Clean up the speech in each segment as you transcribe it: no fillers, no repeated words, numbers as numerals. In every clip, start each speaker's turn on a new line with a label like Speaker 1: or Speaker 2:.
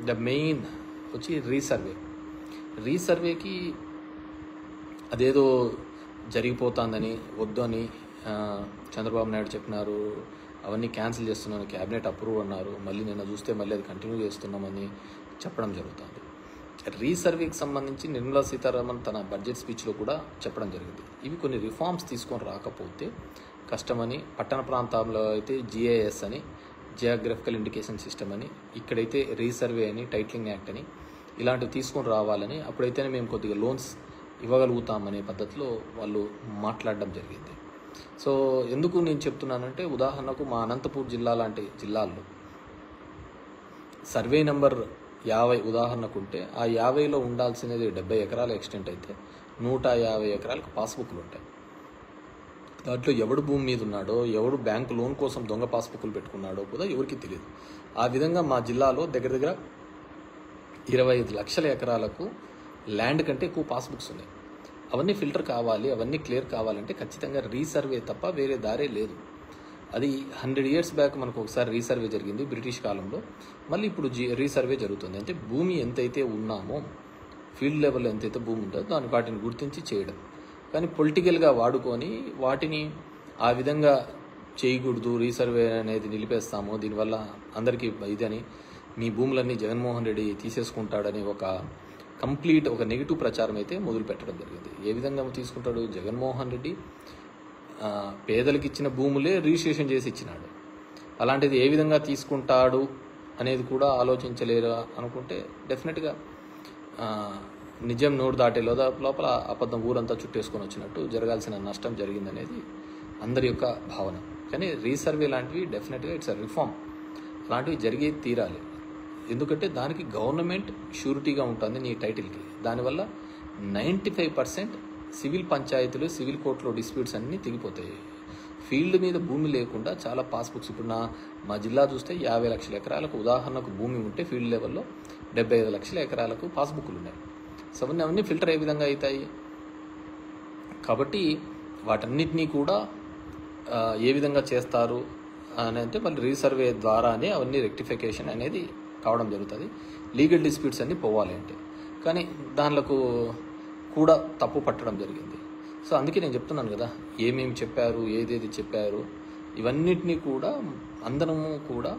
Speaker 1: The main వచ్చి రీసర్వేకి అదేదో జరిగిపోతుందని వద్దు అని చంద్రబాబు నాయుడు చెప్పినారు, అవన్నీ క్యాన్సిల్ చేస్తున్నాను, క్యాబినెట్ అప్రూవ్ అన్నారు, మళ్ళీ నిన్న చూస్తే మళ్ళీ అది కంటిన్యూ చేస్తున్నామని చెప్పడం జరుగుతుంది. రీసర్వేకి సంబంధించి నిర్మలా సీతారామన్ తన బడ్జెట్ స్పీచ్లో కూడా చెప్పడం జరిగింది. ఇవి కొన్ని రిఫార్మ్స్ తీసుకొని రాకపోతే కష్టమని, పట్టణ ప్రాంతాల్లో అయితే జిఐఎస్ అని, జియోగ్రఫికల్ ఇండికేషన్ సిస్టమ్ అని, ఇక్కడైతే రీసర్వే అని, టైటిలింగ్ యాక్ట్ అని ఇలాంటివి తీసుకొని రావాలని, అప్పుడైతేనే మేము కొద్దిగా లోన్స్ ఇవ్వగలుగుతామనే పద్ధతిలో వాళ్ళు మాట్లాడడం జరిగింది. సో ఎందుకు నేను చెప్తున్నానంటే, ఉదాహరణకు మా అనంతపూర్ జిల్లా లాంటి జిల్లాల్లో సర్వే నెంబర్ 50 ఉదాహరణకు ఉంటే ఆ 50లో ఉండాల్సినది 70 ఎకరాల ఎక్స్టెంట్ అయితే 150 ఎకరాలకు పాస్బుక్లు ఉంటాయి. దాంట్లో ఎవడు భూమి మీద ఉన్నాడో, ఎవడు బ్యాంకు లోన్ కోసం దొంగ పాస్బుక్లు పెట్టుకున్నాడో కూడా ఎవరికి తెలియదు. ఆ విధంగా మా జిల్లాలో దగ్గర 25 లక్షల ఎకరాలకు ల్యాండ్ కంటే ఎక్కువ పాస్బుక్స్ ఉన్నాయి. అవన్నీ ఫిల్టర్ కావాలి, అవన్నీ క్లియర్ కావాలంటే ఖచ్చితంగా రీసర్వే తప్ప వేరే దారే లేదు. అది 100 years బ్యాక్ మనకు ఒకసారి రీసర్వే జరిగింది బ్రిటిష్ కాలంలో, మళ్ళీ ఇప్పుడు రీసర్వే జరుగుతుంది. అంటే భూమి ఎంతైతే ఉన్నామో, ఫీల్డ్ లెవెల్లో ఎంతైతే భూమి ఉంటుందో వాటిని గుర్తించి చేయడం. కానీ పొలిటికల్గా వాడుకొని వాటిని ఆ విధంగా చేయకూడదు, రీసర్వే అనేది నిలిపేస్తాము, దీనివల్ల అందరికీ ఇదని, మీ భూములన్నీ జగన్మోహన్ రెడ్డి తీసేసుకుంటాడని ఒక నెగిటివ్ ప్రచారం అయితే మొదలు పెట్టడం జరిగింది. ఏ విధంగా తీసుకుంటాడు జగన్మోహన్ రెడ్డి? పేదలకు ఇచ్చిన భూములే రిజిస్ట్రేషన్ చేసి ఇచ్చినాడు. అలాంటిది ఏ విధంగా తీసుకుంటాడు అనేది కూడా ఆలోచించలేరు అనుకుంటే డెఫినెట్గా నిజం నోరు దాటే లోపల అబద్ధం ఊరంతా చుట్టేసుకొని వచ్చినట్టు జరగాల్సిన నష్టం జరిగిందనేది అందరి యొక్క భావన. కానీ రీసర్వే లాంటివి డెఫినెట్గా ఇట్స్ అ రిఫార్మ్, అలాంటివి జరిగే తీరాలి. ఎందుకంటే దానికి గవర్నమెంట్ షూరిటీగా ఉంటుంది నీ టైటిల్కి. దానివల్ల 95% సివిల్ పంచాయతీలు, సివిల్ కోర్టులో డిస్ప్యూట్స్ అన్నీ తెగిపోతాయి. ఫీల్డ్ మీద భూమి లేకుండా చాలా పాస్బుక్స్, ఇప్పుడు మా జిల్లా చూస్తే 50 లక్షల ఎకరాలకు ఉదాహరణకు భూమి ఉంటే ఫీల్డ్ లెవెల్లో 75 లక్షల ఎకరాలకు పాస్బుక్లు ఉన్నాయి. సో అవన్నీ ఫిల్టర్ ఏ విధంగా అవుతాయి? కాబట్టి వాటన్నిటినీ కూడా ఏ విధంగా చేస్తారు అని అంటే మళ్ళీ రీసర్వే ద్వారానే అవన్నీ రెక్టిఫికేషన్ అనేది కావడం జరుగుతుంది. లీగల్ డిస్ప్యూట్స్ అన్నీ పోవాలి అంటే, కానీ దానిలకు కూడా తప్పు పట్టడం జరిగింది. సో అందుకే నేను చెప్తున్నాను కదా, ఏమేమి చెప్పారు, ఏదేది చెప్పారు, ఇవన్నిటినీ కూడా అందరము కూడా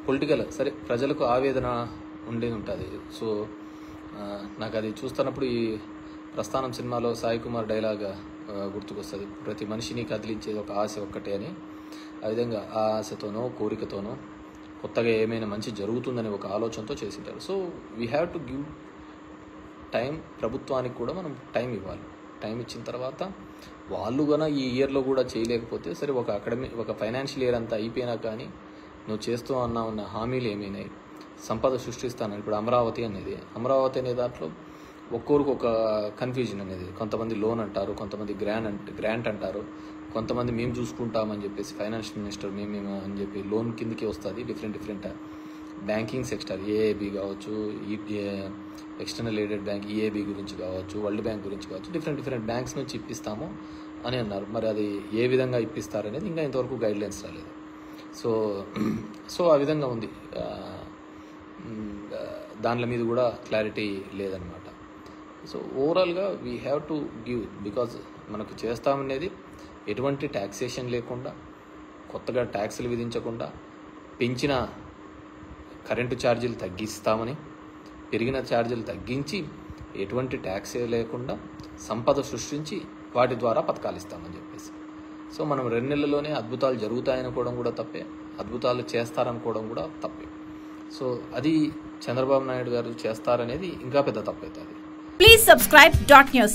Speaker 1: పొలిటికల్, సరే ప్రజలకు ఆవేదన ఉండేది ఉంటుంది. సో నాకు అది చూస్తున్నప్పుడు ఈ ప్రస్థానం సినిమాలో సాయి కుమార్ డైలాగ్ గుర్తుకొస్తుంది, ప్రతి మనిషిని కదిలించేది ఒక ఆశ ఒక్కటే అని. ఆ విధంగా ఆ ఆశతోనో కోరికతోనో కొత్తగా ఏమైనా మంచి జరుగుతుందని ఒక ఆలోచనతో చేసింటారు. So we have to give time, ప్రభుత్వానికి కూడా మనం టైం ఇవ్వాలి. టైం ఇచ్చిన తర్వాత వాళ్ళు కన్నా ఈ ఇయర్లో కూడా చేయలేకపోతే సరే, ఒక ఫైనాన్షియల్ ఇయర్ అంతా అయిపోయినా కానీ నువ్వు చేస్తూ ఉన్న హామీలు ఏమైనాయి, సంపద సృష్టిస్తానని. ఇప్పుడు అమరావతి అనే దాంట్లో ఒక్కొరికి ఒక కన్ఫ్యూజన్ అనేది, కొంతమంది లోన్ అంటారు, కొంతమంది గ్రాంట్ అంటారు, కొంతమంది మేము చూసుకుంటామని చెప్పేసి ఫైనాన్స్ మినిస్టర్ మేము అని చెప్పి లోన్ కిందకి వస్తుంది. డిఫరెంట్ బ్యాంకింగ్ సెక్టర్, ఏఏబి కావచ్చు, ఎక్స్టర్నల్ ఎయిడెడ్ బ్యాంక్ ఈఏబి గురించి కావచ్చు, వరల్డ్ బ్యాంక్ గురించి కావచ్చు, డిఫరెంట్ బ్యాంక్స్ నుంచి ఇప్పిస్తాము అని అన్నారు. మరి అది ఏ విధంగా ఇప్పిస్తారనేది ఇంకా ఇంతవరకు గైడ్లైన్స్ రాలేదు. సో ఆ విధంగా ఉంది, దానిల మీద కూడా క్లారిటీ లేదనమాట. సో ఓవరాల్గా we have to give, because మనకు చేస్తామనేది ఎటువంటి ట్యాక్సేషన్ లేకుండా, కొత్తగా ట్యాక్సులు విధించకుండా, పెంచిన కరెంటు ఛార్జీలు తగ్గిస్తామని, పెరిగిన ఛార్జీలు తగ్గించి, ఎటువంటి ట్యాక్స్ లేకుండా సంపద సృష్టించి వాటి ద్వారా పథకాలు ఇస్తామని చెప్పేసి. సో మనం 2 నెలల్లోనే అద్భుతాలు జరుగుతాయనుకోవడం కూడా తప్పే, అద్భుతాలు చేస్తారనుకోవడం కూడా తప్పే. సో అది చంద్రబాబు నాయుడు గారు చేస్తారనేది ఇంకా పెద్ద తప్పవుతుంది.
Speaker 2: Please subscribe .news.